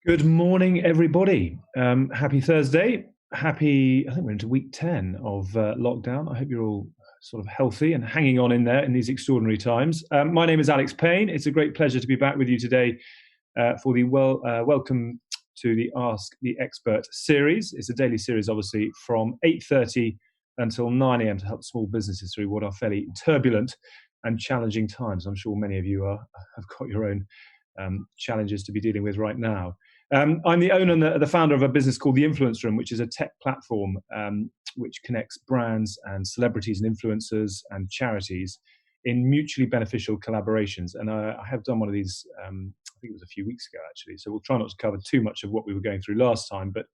Good morning, everybody. Happy Thursday. I think we're into week 10 of lockdown. I hope you're all sort of healthy and hanging on in there in these extraordinary times. My name is Alex Payne. It's a great pleasure to be back with you today for the welcome to the Ask the Expert series. It's a daily series, obviously, from 8:30 until 9 a.m. to help small businesses through what are fairly turbulent and challenging times. I'm sure many of you have got your own challenges to be dealing with right now. I'm the owner and the founder of a business called The Influence Room, which is a tech platform which connects brands and celebrities and influencers and charities in mutually beneficial collaborations. And I have done one of these, I think it was a few weeks ago, actually. So we'll try not to cover too much of what we were going through last time, but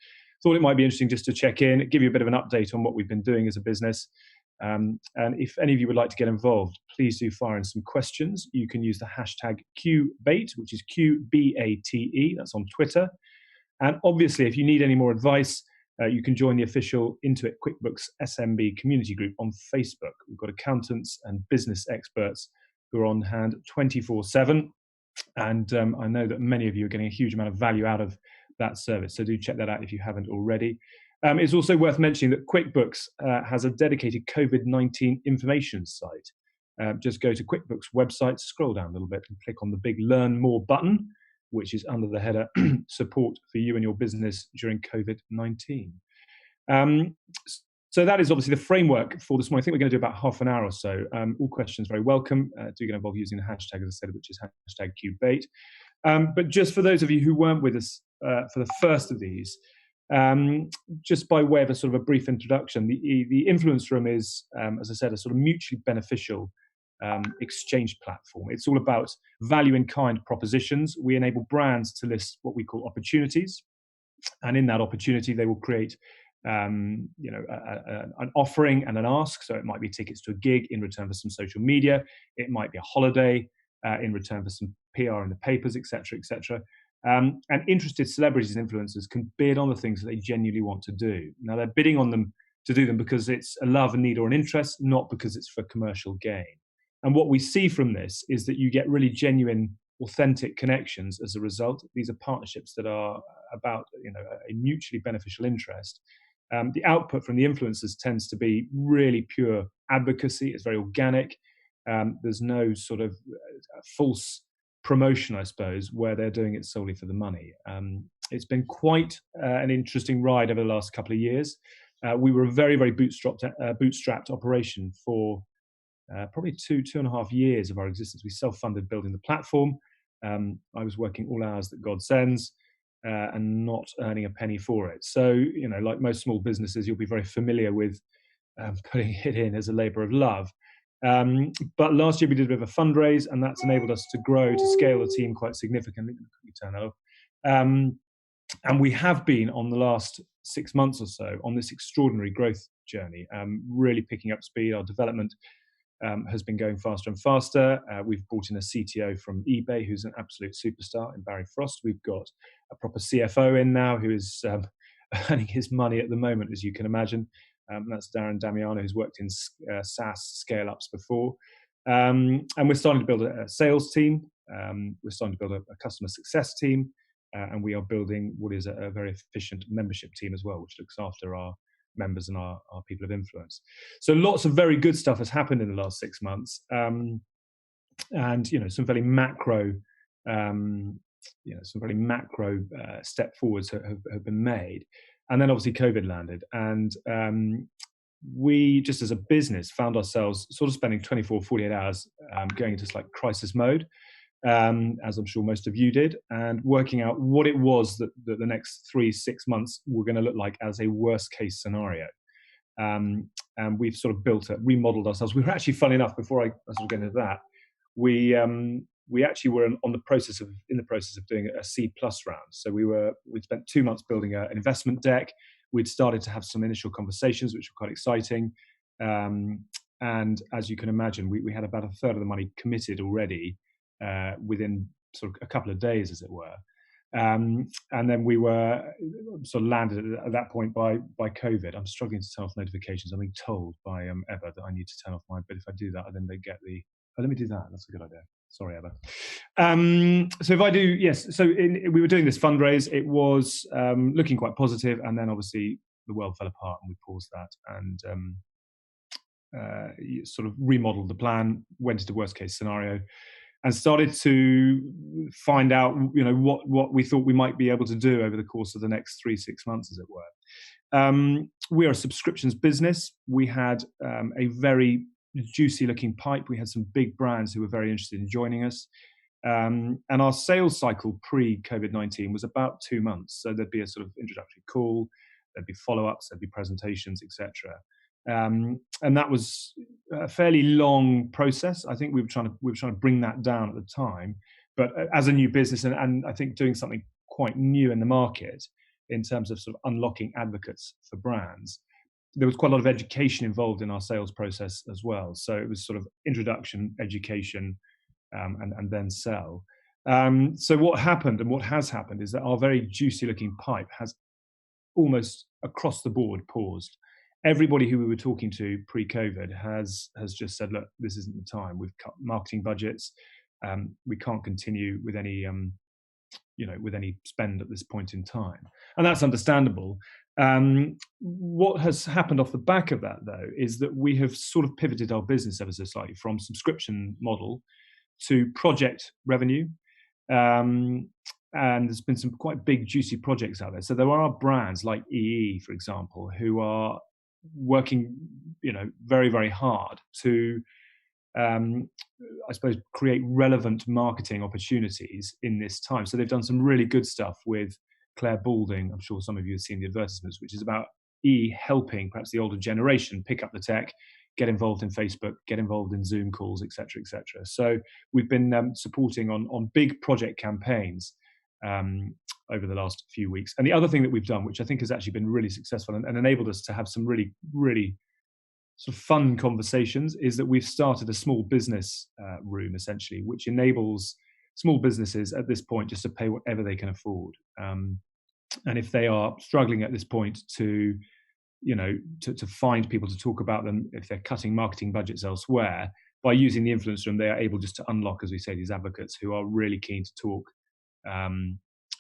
thought it might be interesting just to check in, give you a bit of an update on what we've been doing as a business. And if any of you would like to get involved, please do fire in some questions. You can use the hashtag QBATE, which is QBATE. That's on Twitter. And obviously, if you need any more advice, you can join the official Intuit QuickBooks SMB community group on Facebook. We've got accountants and business experts who are on hand 24/7. And I know that many of you are getting a huge amount of value out of that service. So do check that out if you haven't already. It's also worth mentioning that QuickBooks has a dedicated COVID-19 information site. Just go to QuickBooks website, scroll down a little bit and click on the big Learn More button, which is under the header Support for you and your business during COVID-19. Um, so that is obviously the framework for this morning. I think we're going to do about half an hour or so. All questions very welcome. Do get involved using the hashtag, as I said, which is hashtag QBait. But just for those of you who weren't with us for the first of these, just by way of a sort of a brief introduction, the Influence Room is, as I said, a sort of mutually beneficial exchange platform. It's all about value in kind propositions. We enable brands to list what we call opportunities, and in that opportunity, they will create an offering and an ask. So it might be tickets to a gig in return for some social media. It might be a holiday in return for some PR in the papers, etc., etc. And interested celebrities and influencers can bid on the things that they genuinely want to do. Now, they're bidding on them to do them because it's a love, a need, or an interest, not because it's for commercial gain. And what we see from this is that you get really genuine, authentic connections as a result. These are partnerships that are about a mutually beneficial interest. The output from the influencers tends to be really pure advocacy. It's very organic. There's no sort of false promotion, I suppose, where they're doing it solely for the money. It's been quite an interesting ride over the last couple of years. We were a very, very bootstrapped operation for probably two and a half years of our existence. We self-funded building the platform. I was working all hours that God sends and not earning a penny for it. So, like most small businesses, you'll be very familiar with putting it in as a labor of love. But last year we did a bit of a fundraise, and that's enabled us to grow, to scale the team quite significantly. And we have been, on the last 6 months or so, on this extraordinary growth journey, really picking up speed. Our development has been going faster and faster. We've brought in a CTO from eBay who's an absolute superstar in Barry Frost. We've got a proper CFO in now who is earning his money at the moment, as you can imagine. That's Darren Damiano, who's worked in SaaS scale-ups before. And we're starting to build a sales team. We're starting to build a customer success team. And we are building what is a very efficient membership team as well, which looks after our members and our people of influence. So lots of very good stuff has happened in the last 6 months. And, some very macro step forwards have been made. And then obviously COVID landed, and we just as a business found ourselves sort of spending 24, 48 hours going into like crisis mode, as I'm sure most of you did, and working out what it was that the next 3-6 months were going to look like as a worst case scenario. And we've sort of remodeled ourselves. We were actually, funny enough, before I sort of get into that, we actually were in the process of doing a C+ round. So we'd spent 2 months building an investment deck. We'd started to have some initial conversations, which were quite exciting. And as you can imagine, we had about a third of the money committed already within sort of a couple of days, as it were. And then we were sort of landed at that point by COVID. I'm struggling to turn off notifications. I'm being told by Eva that I need to turn off mine, but if I do that, then they get the let me do that. That's a good idea. Sorry, Emma. So if I do, yes. So we were doing this fundraise. It was looking quite positive, and then obviously the world fell apart, and we paused that and sort of remodeled the plan, went into worst case scenario, and started to find out, what we thought we might be able to do over the course of the next 3-6 months, as it were. We are a subscriptions business. We had a very juicy looking pipe. We had some big brands who were very interested in joining us. And our sales cycle pre-COVID-19 was about 2 months. So there'd be a sort of introductory call, there'd be follow-ups, there'd be presentations, etc. And that was a fairly long process. I think we were trying to bring that down at the time. But as a new business, and I think doing something quite new in the market in terms of sort of unlocking advocates for brands, there was quite a lot of education involved in our sales process as well. So it was sort of introduction, education, and then sell. So what happened and what has happened is that our very juicy looking pipe has almost across the board paused. Everybody who we were talking to pre-COVID has just said, look, this isn't the time. We've cut marketing budgets. We can't continue with any with any spend at this point in time. And that's understandable. What has happened off the back of that, though, is that we have sort of pivoted our business ever so slightly from subscription model to project revenue. And there's been some quite big, juicy projects out there. So there are brands like EE, for example, who are working, very, very hard to, I suppose, create relevant marketing opportunities in this time. So they've done some really good stuff with Claire Balding. I'm sure some of you have seen the advertisements, which is about helping perhaps the older generation pick up the tech, get involved in Facebook, get involved in Zoom calls, etc., etc. So we've been supporting on big project campaigns over the last few weeks. And the other thing that we've done, which I think has actually been really successful and enabled us to have some really, really sort of fun conversations, is that we've started a small business room, essentially, which enables small businesses at this point just to pay whatever they can afford. And if they are struggling at this point to find people to talk about them, if they're cutting marketing budgets elsewhere, by using the influence room, they are able just to unlock, as we say, these advocates who are really keen to talk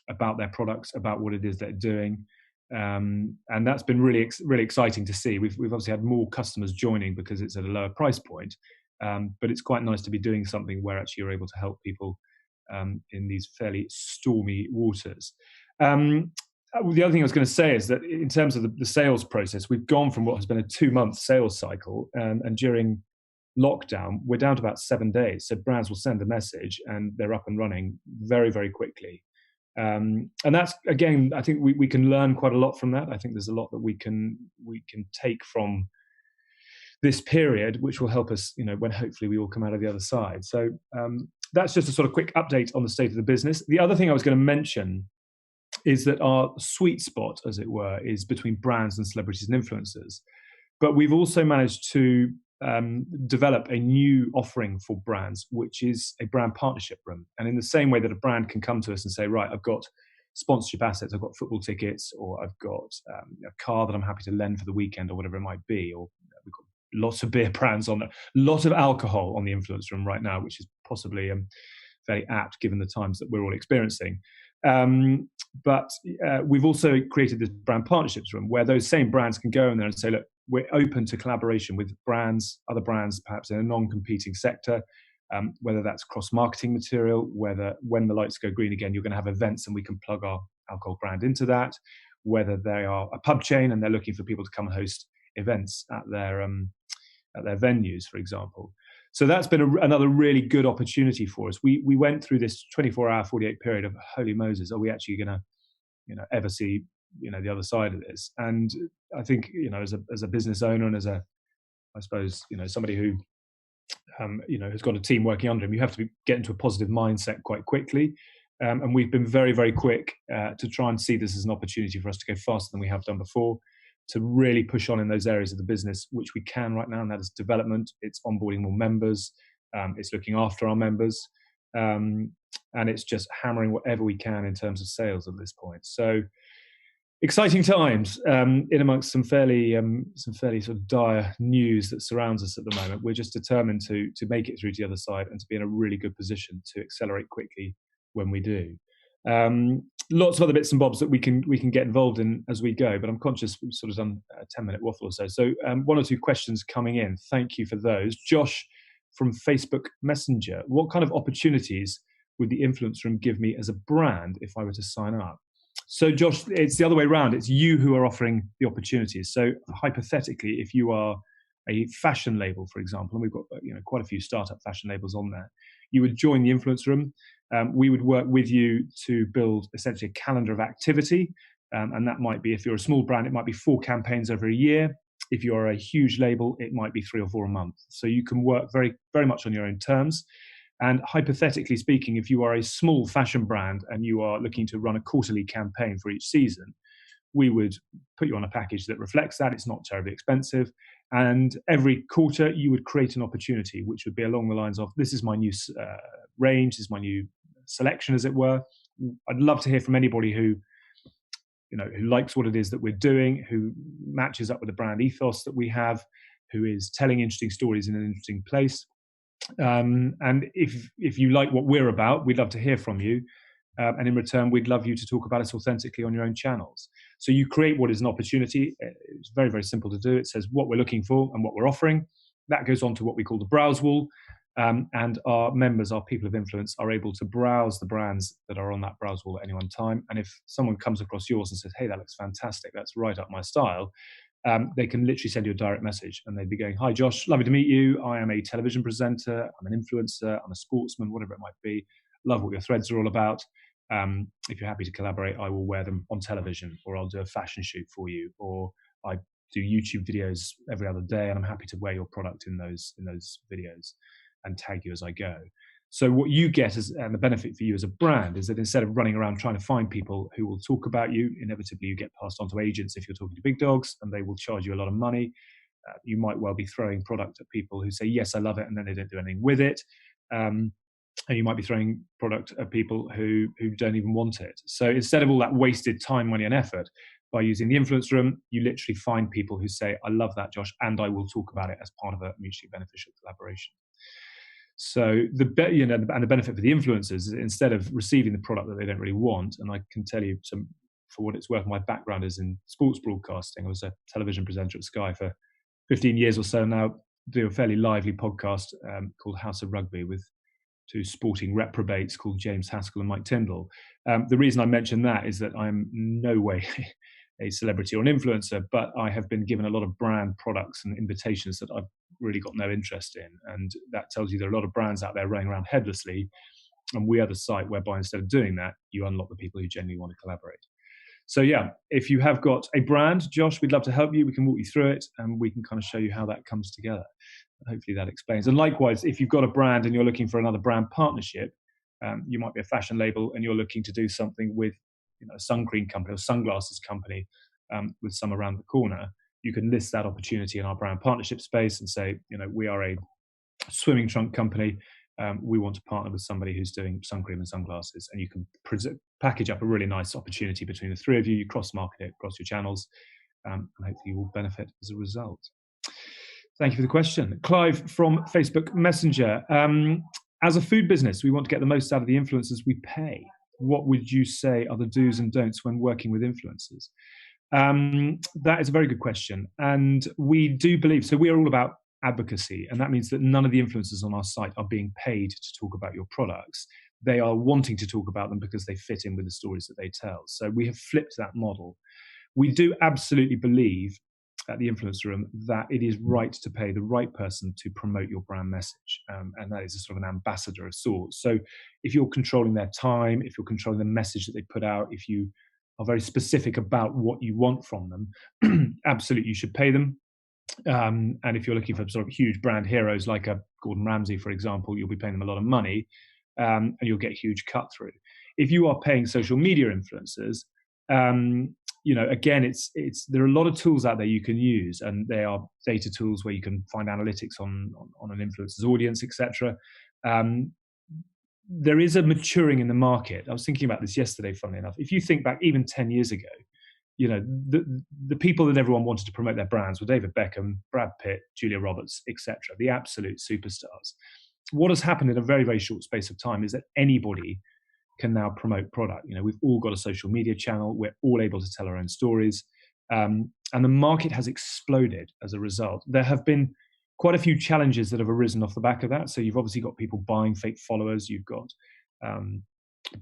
about their products, about what it is they're doing. And that's been really, really exciting to see. We've obviously had more customers joining because it's at a lower price point, but it's quite nice to be doing something where actually you're able to help people in these fairly stormy waters. The other thing I was going to say is that in terms of the sales process, we've gone from what has been a 2-month sales cycle, and during lockdown, we're down to about 7 days. So brands will send a message and they're up and running very, very quickly. And that's, again, I think we can learn quite a lot from that. I think there's a lot that we can take from this period, which will help us, when hopefully we all come out of the other side. So that's just a sort of quick update on the state of the business. The other thing I was going to mention is that our sweet spot, as it were, is between brands and celebrities and influencers. But we've also managed to develop a new offering for brands, which is a brand partnership room. And in the same way that a brand can come to us and say, right, I've got sponsorship assets, I've got football tickets, or I've got a car that I'm happy to lend for the weekend, or whatever it might be, or we've got lots of beer brands on there, lots of alcohol on the influence room right now, which is possibly very apt given the times that we're all experiencing. But we've also created this brand partnerships room where those same brands can go in there and say, look, we're open to collaboration with brands, other brands, perhaps in a non-competing sector, whether that's cross-marketing material, whether when the lights go green again, you're going to have events and we can plug our alcohol brand into that, whether they are a pub chain and they're looking for people to come and host events at their venues, for example. So that's been another really good opportunity for us. We went through this 24-hour, 48 period of, holy Moses, are we actually going to, ever see, the other side of this? And I think, as a business owner and as I suppose, somebody who, has got a team working under him, you have to get into a positive mindset quite quickly. And we've been very, very quick to try and see this as an opportunity for us to go faster than we have done before, to really push on in those areas of the business which we can right now, and that is development, it's onboarding more members, it's looking after our members, and it's just hammering whatever we can in terms of sales at this point. So Exciting times in amongst some fairly sort of dire news that surrounds us at the moment. We're just determined to make it through to the other side and to be in a really good position to accelerate quickly when we do. Lots of other bits and bobs that we can get involved in as we go, but I'm conscious we've sort of done a 10-minute waffle or so. So one or two questions coming in. Thank you for those. Josh from Facebook Messenger. What kind of opportunities would the influence room give me as a brand if I were to sign up? So, Josh, it's the other way around. It's you who are offering the opportunities. So, hypothetically, if you are a fashion label, for example, and we've got quite a few startup fashion labels on there, you would join the influence room. We would work with you to build essentially a calendar of activity, and that might be, if you're a small brand, it might be 4 campaigns over a year. If you're a huge label, it might be 3 or 4 a month. So you can work very, very much on your own terms. And hypothetically speaking, if you are a small fashion brand and you are looking to run a quarterly campaign for each season, we would put you on a package that reflects that. It's not terribly expensive. And every quarter, you would create an opportunity, which would be along the lines of, this is my new range, this is my new selection, as it were. I'd love to hear from anybody who likes what it is that we're doing, who matches up with the brand ethos that we have, who is telling interesting stories in an interesting place. And if you like what we're about, we'd love to hear from you. And in return, we'd love you to talk about us authentically on your own channels. So you create what is an opportunity. It's very, very simple to do. It says what we're looking for and what we're offering. That goes on to what we call the browse wall. And our members, our people of influence, are able to browse the brands that are on that browse wall at any one time. And if someone comes across yours and says, hey, that looks fantastic, that's right up my style, they can literally send you a direct message and they'd be going, hi, Josh, lovely to meet you. I am a television presenter. I'm an influencer. I'm a sportsman, whatever it might be. Love what your threads are all about. If you're happy to collaborate, I will wear them on television, or I'll do a fashion shoot for you, or I do YouTube videos every other day and I'm happy to wear your product in those videos and tag you as I go. So what you get and the benefit for you as a brand is that instead of running around trying to find people who will talk about you, inevitably you get passed on to agents if you're talking to big dogs and they will charge you a lot of money. You might well be throwing product at people who say, yes, I love it, and then they don't do anything with it. And you might be throwing product at people who don't even want it. So instead of all that wasted time, money, and effort, by using the influence room, you literally find people who say, I love that, Josh, and I will talk about it as part of a mutually beneficial collaboration. So the benefit for the influencers is instead of receiving the product that they don't really want, and I can tell you for what it's worth, my background is in sports broadcasting. I was a television presenter at Sky for 15 years or so now, do a fairly lively podcast called House of Rugby with 2 sporting reprobates called James Haskell and Mike Tindall. The reason I mention that is that I'm no way a celebrity or an influencer, but I have been given a lot of brand products and invitations that I've really got no interest in. And that tells you there are a lot of brands out there running around headlessly. And we are the site whereby instead of doing that, you unlock the people who genuinely want to collaborate. So yeah, if you have got a brand, Josh, we'd love to help you. We can walk you through it and we can kind of show you how that comes together. Hopefully that explains. And likewise, if you've got a brand and you're looking for another brand partnership, you might be a fashion label and you're looking to do something with a sun cream company or sunglasses company with some around the corner. You can list that opportunity in our brand partnership space and say, we are a swimming trunk company. We want to partner with somebody who's doing sun cream and sunglasses, and you can package up a really nice opportunity between the 3 of you. You cross-market it across your channels, and hopefully you will benefit as a result. Thank you for the question. Clive from Facebook Messenger. As a food business, we want to get the most out of the influencers we pay. What would you say are the do's and don'ts when working with influencers? That is a very good question. And we do believe, so we are all about advocacy, and that means that none of the influencers on our site are being paid to talk about your products. They are wanting to talk about them because they fit in with the stories that they tell. So we have flipped that model. We do absolutely believe at the influencer room that it is right to pay the right person to promote your brand message, and that is a sort of an ambassador of sorts. So if you're controlling their time, if you're controlling the message that they put out, if you are very specific about what you want from them, absolutely you should pay them. And if you're looking for sort of huge brand heroes like a Gordon Ramsay, for example, you'll be paying them a lot of money, and you'll get huge cut through. If you are paying social media influencers, again, it's there are a lot of tools out there you can use, and they are data tools where you can find analytics on an influencer's audience, etc. There is a maturing in the market. I was thinking about this yesterday, funnily enough. If you think back even 10 years ago, the people that everyone wanted to promote their brands were David Beckham, Brad Pitt, Julia Roberts, etc., the absolute superstars. What has happened in a very, very short space of time is that anybody can now promote product. We've all got a social media channel. We're all able to tell our own stories. And the market has exploded as a result. There have been quite a few challenges that have arisen off the back of that. So you've obviously got people buying fake followers. You've got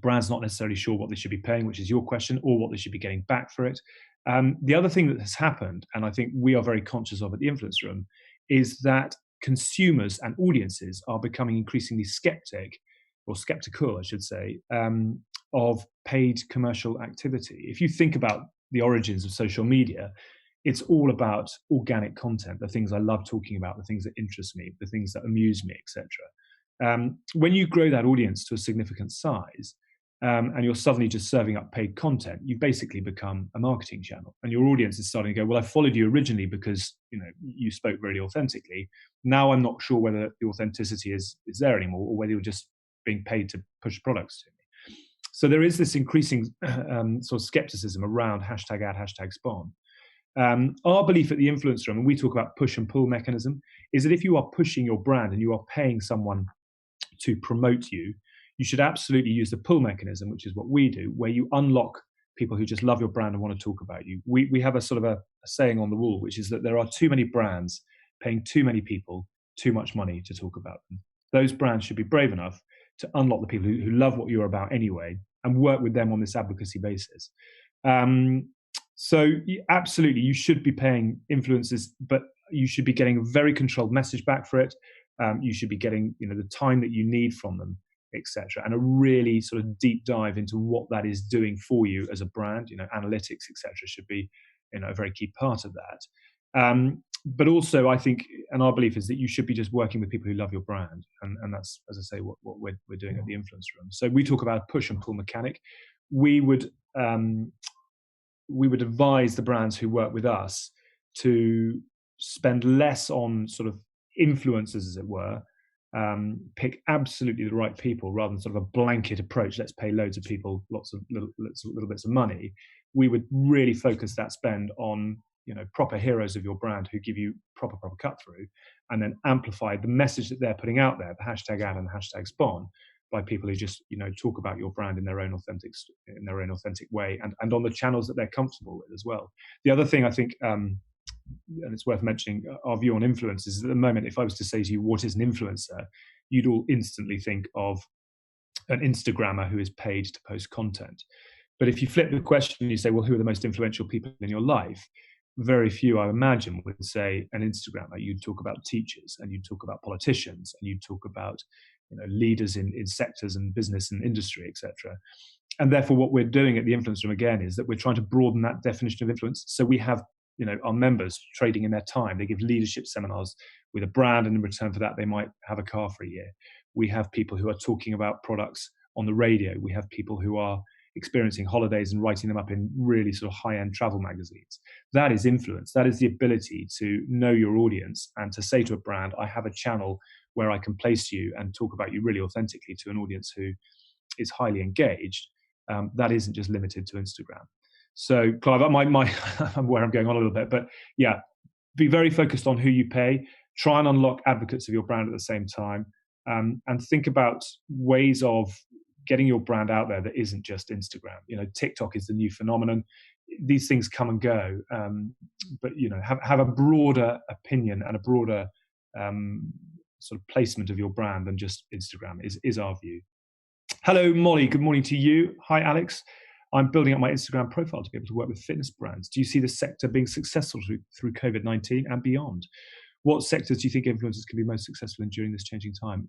brands not necessarily sure what they should be paying, which is your question, or what they should be getting back for it. The other thing that has happened, and I think we are very conscious of at the Influence Room, is that consumers and audiences are becoming increasingly skeptical, I should say, of paid commercial activity. If you think about the origins of social media, it's all about organic content, the things I love talking about, the things that interest me, the things that amuse me, etc. When you grow that audience to a significant size, and you're suddenly just serving up paid content, you basically become a marketing channel. And your audience is starting to go, well, I followed you originally because you spoke really authentically. Now I'm not sure whether the authenticity is there anymore, or whether you're just being paid to push products to me. So there is this increasing sort of skepticism around hashtag ad, hashtag spawn. Our belief at the Influence Room, and we talk about push and pull mechanism, is that if you are pushing your brand and you are paying someone to promote you, you should absolutely use the pull mechanism, which is what we do, where you unlock people who just love your brand and want to talk about you. We have a sort of a saying on the wall, which is that there are too many brands paying too many people too much money to talk about them. Those brands should be brave enough to unlock the people who love what you're about anyway and work with them on this advocacy basis. So absolutely, you should be paying influencers, but you should be getting a very controlled message back for it. You should be getting the time that you need from them, etc., and a really sort of deep dive into what that is doing for you as a brand. Analytics, etc., should be a very key part of that. But also, I think, and our belief is that you should be just working with people who love your brand, and that's, as I say, what we're doing at the Influence Room. So we talk about a push and pull mechanic. We would advise the brands who work with us to spend less on sort of influencers, as it were. Pick absolutely the right people rather than sort of a blanket approach. Let's pay loads of people lots of little bits of money. We would really focus that spend on proper heroes of your brand who give you proper cut through, and then amplify the message that they're putting out there, the hashtag ad and the hashtag spawn, by people who just talk about your brand in their own authentic way, and on the channels that they're comfortable with as well. The other thing I think, and it's worth mentioning, our view on influencers is, at the moment, if I was to say to you what is an influencer, you'd all instantly think of an Instagrammer who is paid to post content. But if you flip the question and you say, well, who are the most influential people in your life? Very few, I imagine, would say an Instagrammer. You'd talk about teachers, and you'd talk about politicians, and you'd talk about leaders in sectors and business and industry, etc. And therefore, what we're doing at the Influence Room again is that we're trying to broaden that definition of influence. So we have our members trading in their time. They give leadership seminars with a brand, and in return for that, they might have a car for a year. We have people who are talking about products on the radio. We have people who are experiencing holidays and writing them up in really sort of high-end travel magazines. That is influence. That is the ability to know your audience and to say to a brand, I have a channel where I can place you and talk about you really authentically to an audience who is highly engaged. That isn't just limited to Instagram. So, Clive, I'm where I'm going on a little bit, but yeah, be very focused on who you pay. Try and unlock advocates of your brand at the same time, and think about ways of getting your brand out there that isn't just Instagram. TikTok is the new phenomenon. These things come and go, but have a broader opinion and a broader sort of placement of your brand than just Instagram is our view. Hello, Molly. Good morning to you. Hi, Alex. I'm building up my Instagram profile to be able to work with fitness brands. Do you see the sector being successful through COVID-19 and beyond? What sectors do you think influencers can be most successful in during this changing time?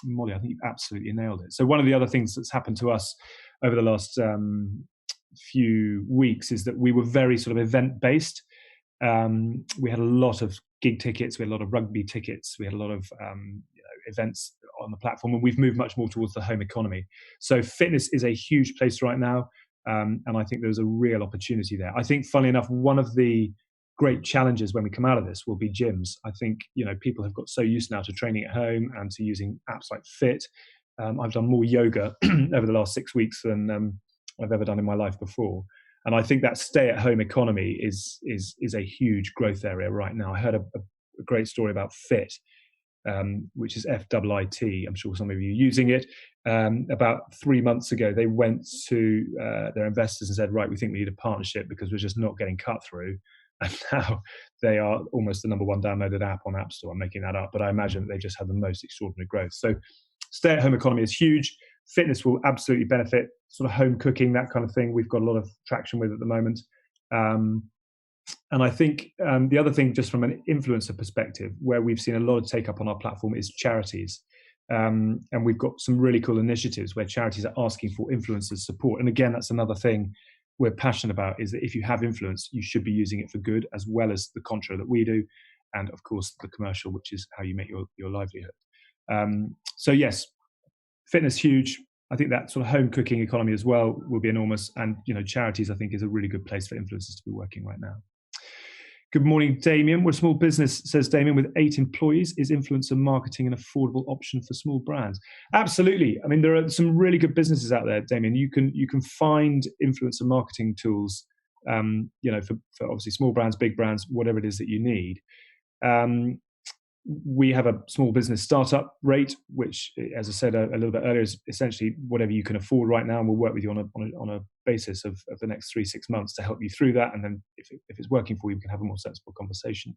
Molly, I think you've absolutely nailed it. So one of the other things that's happened to us over the last few weeks is that we were very sort of event-based. We had a lot of gig tickets, we had a lot of rugby tickets, we had a lot of events on the platform, and we've moved much more towards the home economy. So fitness is a huge place right now, and I think there's a real opportunity there. I think, funnily enough, one of the great challenges when we come out of this will be gyms. I think people have got so used now to training at home and to using apps like Fit. I've done more yoga over the last 6 weeks than I've ever done in my life before. And I think that stay-at-home economy is a huge growth area right now. I heard a great story about Fit, which is FIIT. I'm sure some of you are using it. About 3 months ago, they went to their investors and said, right, we think we need a partnership because we're just not getting cut through. And now they are almost the number one downloaded app on App Store. I'm making that up, but I imagine they just had the most extraordinary growth. So stay-at-home economy is huge. Fitness will absolutely benefit, sort of home cooking, that kind of thing. We've got a lot of traction with at the moment. And I think the other thing, just from an influencer perspective, where we've seen a lot of take up on our platform is charities. And we've got some really cool initiatives where charities are asking for influencers support. And again, that's another thing we're passionate about, is that if you have influence, you should be using it for good, as well as the contra that we do. And of course, the commercial, which is how you make your livelihood. So yes, fitness, huge. I think that sort of home cooking economy as well will be enormous. And, charities, I think, is a really good place for influencers to be working right now. Good morning, Damien. We're a small business, says Damien, with 8 employees. Is influencer marketing an affordable option for small brands? Absolutely. I mean, there are some really good businesses out there, Damien. You can find influencer marketing tools, for obviously small brands, big brands, whatever it is that you need. We have a small business startup rate, which, as I said a little bit earlier, is essentially whatever you can afford right now, and we'll work with you on a basis of the next 3-6 months to help you through that. And then if it's working for you, we can have a more sensible conversation.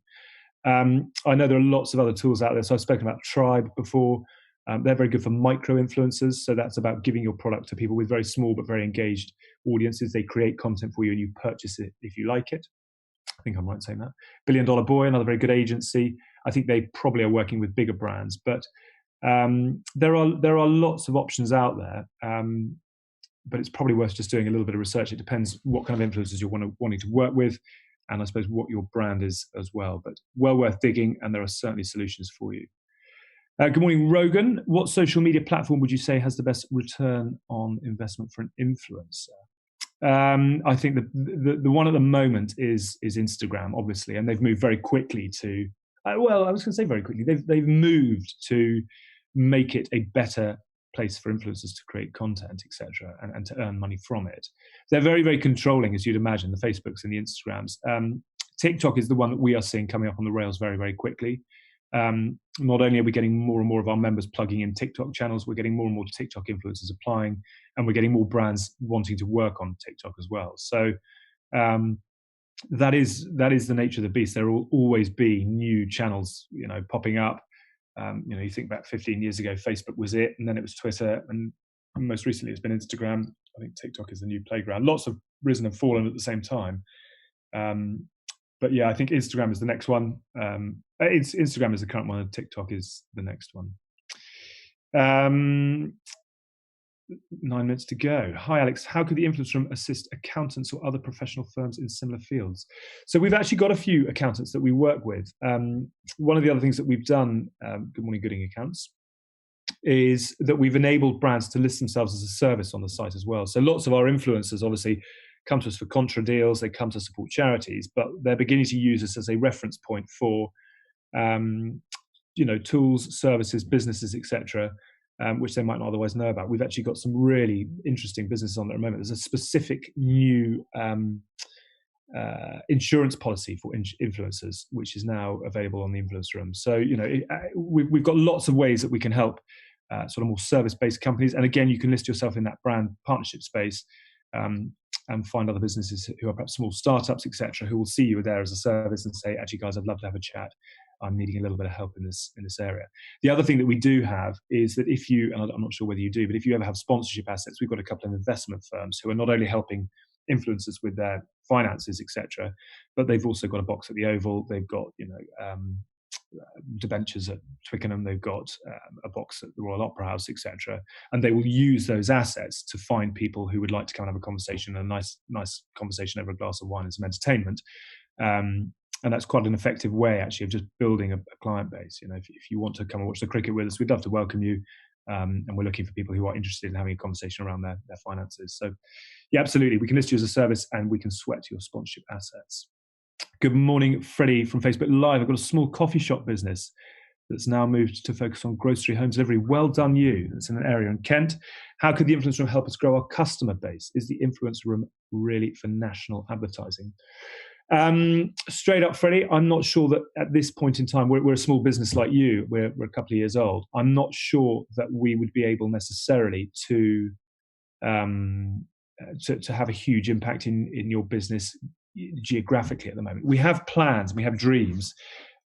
I know there are lots of other tools out there. So I've spoken about Tribe before. They're very good for micro influencers. So that's about giving your product to people with very small but very engaged audiences. They create content for you and you purchase it if you like it. I think I'm right in saying that. $1 Billion Boy, another very good agency. I think they probably are working with bigger brands, but there are lots of options out there. But it's probably worth just doing a little bit of research. It depends what kind of influencers you're wanting to work with, and I suppose what your brand is as well. But well worth digging, and there are certainly solutions for you. Good morning, Rogan. What social media platform would you say has the best return on investment for an influencer? I think the one at the moment is Instagram, obviously, and they've moved very quickly to. I was going to say very quickly. They've moved to make it a better place for influencers to create content, etc., and to earn money from it. They're very, very controlling, as you'd imagine, the Facebooks and the Instagrams. TikTok is the one that we are seeing coming up on the rails very, very quickly. Not only are we getting more and more of our members plugging in TikTok channels, we're getting more and more TikTok influencers applying, and we're getting more brands wanting to work on TikTok as well. So that is the nature of the beast. There will always be new channels, popping up. You think back 15 years ago, Facebook was it, and then it was Twitter, and most recently it's been Instagram. I think TikTok is the new playground. Lots have risen and fallen at the same time. But yeah, I think Instagram is the next one. Instagram is the current one, and TikTok is the next one. 9 minutes to go. Hi, Alex. How could the influencer room assist accountants or other professional firms in similar fields? So we've actually got a few accountants that we work with. One of the other things that we've done, Good Morning Gooding Accounts, is that we've enabled brands to list themselves as a service on the site as well. So lots of our influencers obviously come to us for contra deals, they come to support charities, but they're beginning to use us as a reference point for tools, services, businesses, etc., which they might not otherwise know about. We've actually got some really interesting businesses on there at the moment. There's a specific new insurance policy for influencers, which is now available on the influencer room. So, we've got lots of ways that we can help sort of more service-based companies. And again, you can list yourself in that brand partnership space and find other businesses who are perhaps small startups, etc., who will see you there as a service and say, actually, guys, I'd love to have a chat. I'm needing a little bit of help in this area. The other thing that we do have is that if you, and I'm not sure whether you do, but if you ever have sponsorship assets, we've got a couple of investment firms who are not only helping influencers with their finances, etc., but they've also got a box at the Oval. They've got, debentures at Twickenham. They've got a box at the Royal Opera House, etc. And they will use those assets to find people who would like to come and have a conversation, a nice conversation over a glass of wine and some entertainment. And that's quite an effective way, actually, of just building a client base. If you want to come and watch the cricket with us, we'd love to welcome you. And we're looking for people who are interested in having a conversation around their finances. So, yeah, absolutely. We can list you as a service and we can sweat your sponsorship assets. Good morning, Freddie from Facebook Live. I've got a small coffee shop business. that's now moved to focus on grocery home delivery. Well done, you. That's in an area in Kent. How could the Influence Room help us grow our customer base? Is the Influence Room really for national advertising? Straight up, Freddie, I'm not sure that at this point in time, we're a small business like you, we're a couple of years old. I'm not sure that we would be able necessarily to have a huge impact in your business geographically at the moment. We have plans, we have dreams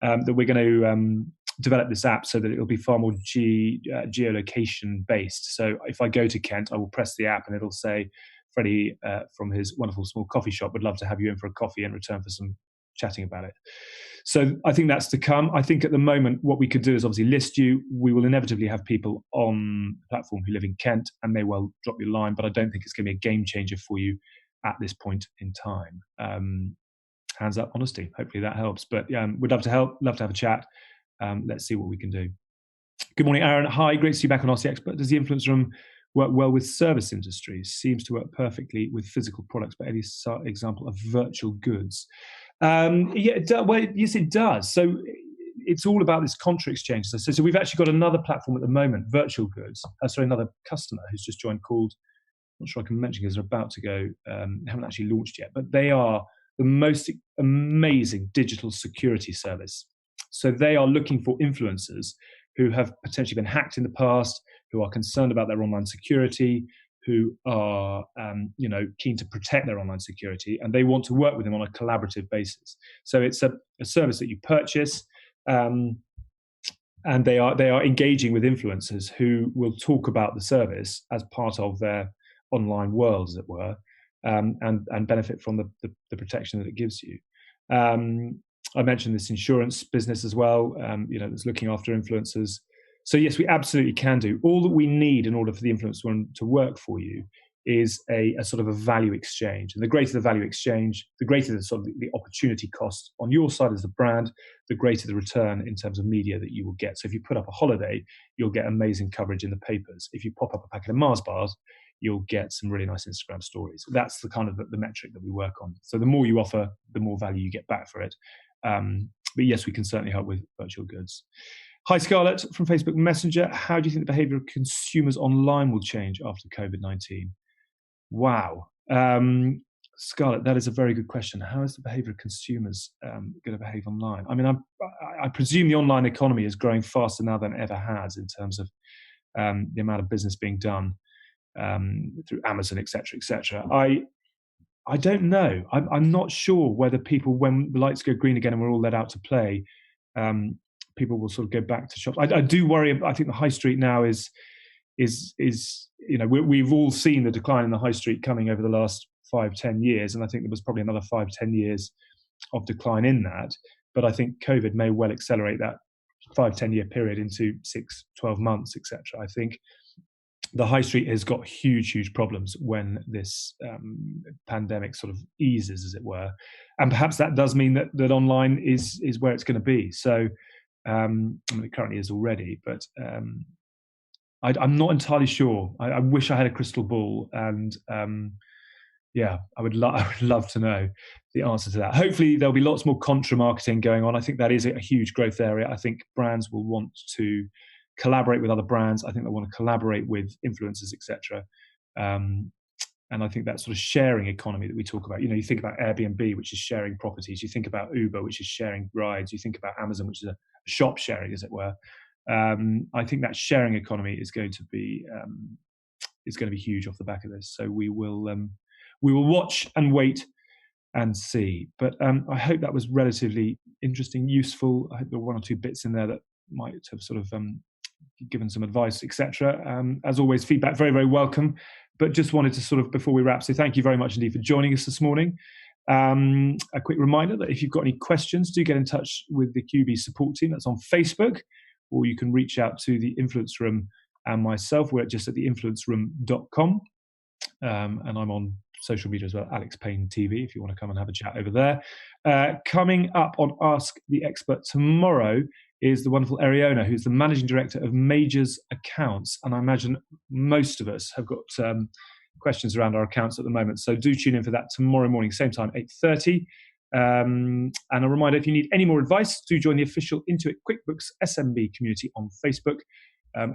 that we're going to develop this app so that it'll be far more geolocation based. So if I go to Kent, I will press the app and it'll say, Freddie from his wonderful small coffee shop would love to have you in for a coffee in return for some chatting about it. So I think that's to come. I think at the moment, what we could do is obviously list you. We will inevitably have people on the platform who live in Kent and may well drop you a line, but I don't think it's going to be a game changer for you at this point in time. Hands up, honesty. Hopefully that helps. But we'd love to help, love to have a chat. Let's see what we can do. Good morning, Aaron. Hi, great to see you back on Ask the Expert. Does the Influence Room work well with service industries? Seems to work perfectly with physical products, but any example of virtual goods? Well, yes, it does. So it's all about this contra exchange. So we've actually got another platform at the moment, Virtual Goods. Another customer who's just joined called, I'm not sure I can mention because they're about to go, haven't actually launched yet, but they are the most amazing digital security service. So they are looking for influencers who have potentially been hacked in the past, who are concerned about their online security, who are keen to protect their online security, and they want to work with them on a collaborative basis. So it's a service that you purchase, and they are engaging with influencers who will talk about the service as part of their online world, as it were, and benefit from the protection that it gives you. I mentioned this insurance business as well, that's looking after influencers. So yes, we absolutely can do. All that we need in order for the Influence Room to work for you is a sort of a value exchange. And the greater the value exchange, the greater the sort of the opportunity cost on your side as a brand, the greater the return in terms of media that you will get. So if you put up a holiday, you'll get amazing coverage in the papers. If you pop up a packet of Mars bars, you'll get some really nice Instagram stories. That's the kind of the metric that we work on. So the more you offer, the more value you get back for it. But yes, we can certainly help with virtual goods. Hi, Scarlett from Facebook Messenger. How do you think the behaviour of consumers online will change after COVID-19? Wow. Scarlett, that is a very good question. How is the behaviour of consumers going to behave online? I mean, I presume the online economy is growing faster now than it ever has in terms of the amount of business being done through Amazon, et cetera, et cetera. I don't know. I'm not sure whether people, when the lights go green again and we're all let out to play, people will sort of go back to shops. I do worry. I think the high street now is we've all seen the decline in the high street coming over the last 5-10 years, and I think there was probably another 5-10 years of decline in that. But I think COVID may well accelerate that 5-10 year period into 6-12 months, etc. I think the high street has got huge problems when this pandemic sort of eases, as it were, and perhaps that does mean that online is where it's going to be. So it currently is already, but I'm not entirely sure. I wish I had a crystal ball, and I would love to know the answer to that. Hopefully there'll be lots more contra marketing going on. I think that is a huge growth area. I think brands will want to collaborate with other brands. I think they want to collaborate with influencers, etc. And I think that sort of sharing economy that we talk about, you think about Airbnb, which is sharing properties. You think about Uber, which is sharing rides. You think about Amazon, which is a shop sharing, as it were. I think that sharing economy is going to be huge off the back of this. So we will watch and wait and see. But I hope that was relatively interesting, useful. I hope there were one or two bits in there that might have sort of given some advice, etc. As always, feedback very, very welcome. But just wanted to sort of, before we wrap, say thank you very much indeed for joining us this morning. A quick reminder that if you've got any questions, do get in touch with the QB support team. That's on Facebook, or you can reach out to the Influence Room and myself. We're just at theinfluenceroom.com. And I'm on social media as well, Alex Payne TV, if you want to come and have a chat over there. Coming up on Ask the Expert tomorrow is the wonderful Ariona, who's the Managing Director of Majors Accounts. And I imagine most of us have got questions around our accounts at the moment. So do tune in for that tomorrow morning, same time, 8:30. And a reminder, if you need any more advice, do join the official Intuit QuickBooks SMB community on Facebook.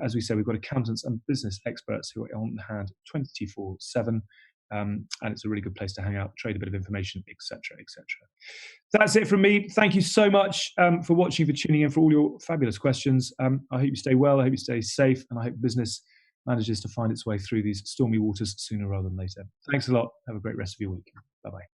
As we say, we've got accountants and business experts who are on hand 24/7. And it's a really good place to hang out, trade a bit of information, etc., etc. That's it from me. Thank you so much for watching, for tuning in, for all your fabulous questions. I hope you stay well. I hope you stay safe, and I hope business manages to find its way through these stormy waters sooner rather than later. Thanks a lot. Have a great rest of your week. Bye-bye.